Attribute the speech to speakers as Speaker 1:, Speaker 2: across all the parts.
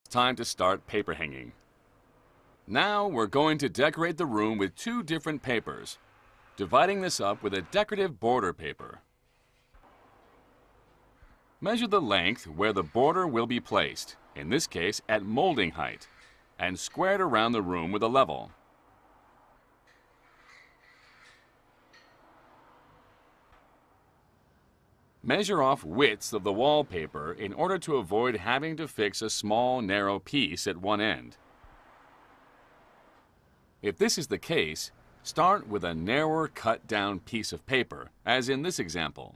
Speaker 1: Time to start paper hanging. Now we're going to decorate the room with two different papers, dividing this up with a decorative border paper. Measure the length where the border will be placed, in this case at molding height, and square it around the room with a level. Measure off widths of the wallpaper in order to avoid having to fix a small, narrow piece at one end. If this is the case, start with a narrower cut-down piece of paper, as in this example.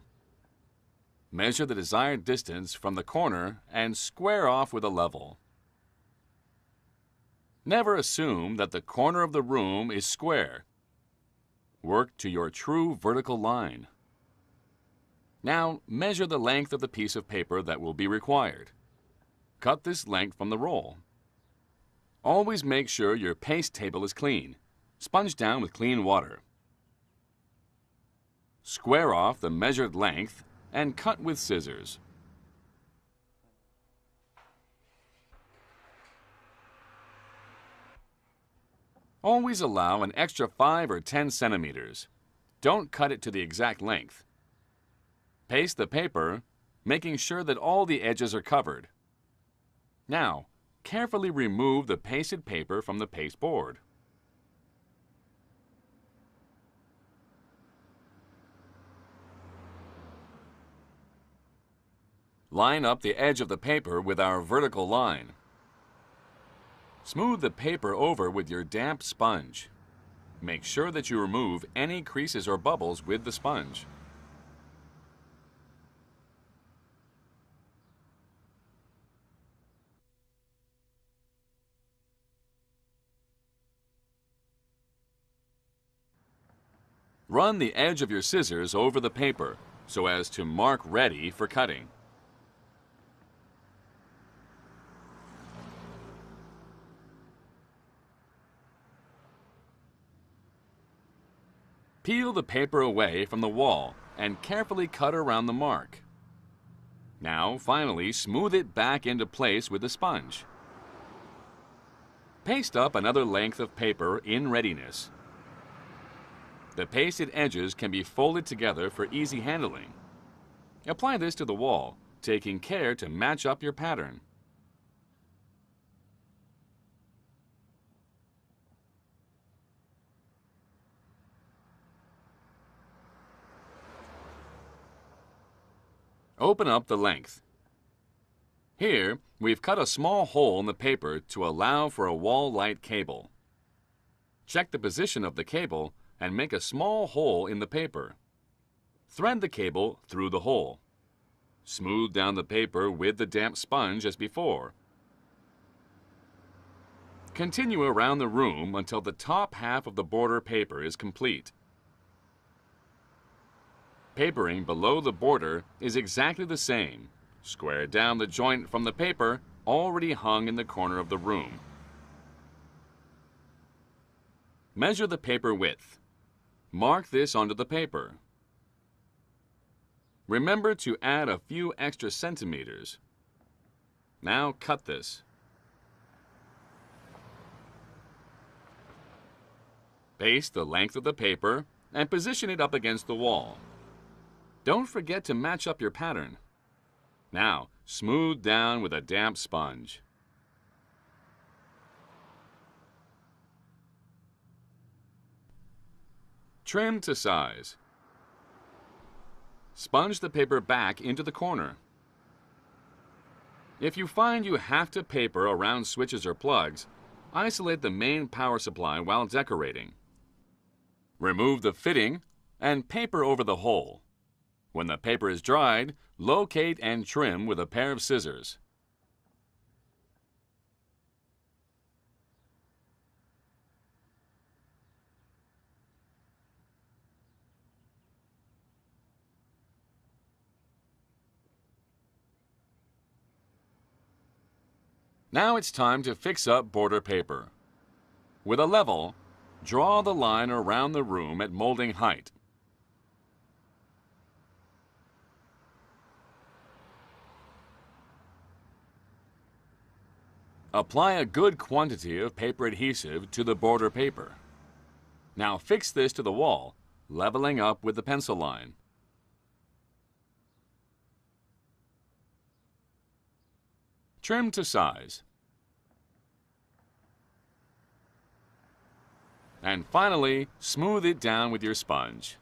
Speaker 1: Measure the desired distance from the corner and square off with a level. Never assume that the corner of the room is square. Work to your true vertical line. Now, measure the length of the piece of paper that will be required. Cut this length from the roll. Always make sure your paste table is clean. Sponge down with clean water. Square off the measured length and cut with scissors. Always allow an extra 5 or 10 centimeters. Don't cut it to the exact length. Paste the paper, making sure that all the edges are covered. Now, carefully remove the pasted paper from the paste board. Line up the edge of the paper with our vertical line. Smooth the paper over with your damp sponge. Make sure that you remove any creases or bubbles with the sponge. Run the edge of your scissors over the paper so as to mark ready for cutting. Peel the paper away from the wall and carefully cut around the mark. Now, finally, smooth it back into place with a sponge. Paste up another length of paper in readiness. The pasted edges can be folded together for easy handling. Apply this to the wall, taking care to match up your pattern. Open up the length. Here, we've cut a small hole in the paper to allow for a wall light cable. Check the position of the cable and make a small hole in the paper. Thread the cable through the hole. Smooth down the paper with the damp sponge as before. Continue around the room until the top half of the border paper is complete. Papering below the border is exactly the same. Square down the joint from the paper already hung in the corner of the room. Measure the paper width. Mark this onto the paper. Remember to add a few extra centimeters. Now cut this. Paste the length of the paper and position it up against the wall. Don't forget to match up your pattern. Now, smooth down with a damp sponge. Trim to size. Sponge the paper back into the corner. If you find you have to paper around switches or plugs, isolate the main power supply while decorating. Remove the fitting and paper over the hole. When the paper is dried, locate and trim with a pair of scissors. Now it's time to fix up border paper. With a level, draw the line around the room at molding height. Apply a good quantity of paper adhesive to the border paper. Now fix this to the wall, leveling up with the pencil line. Trim to size. And finally, smooth it down with your sponge.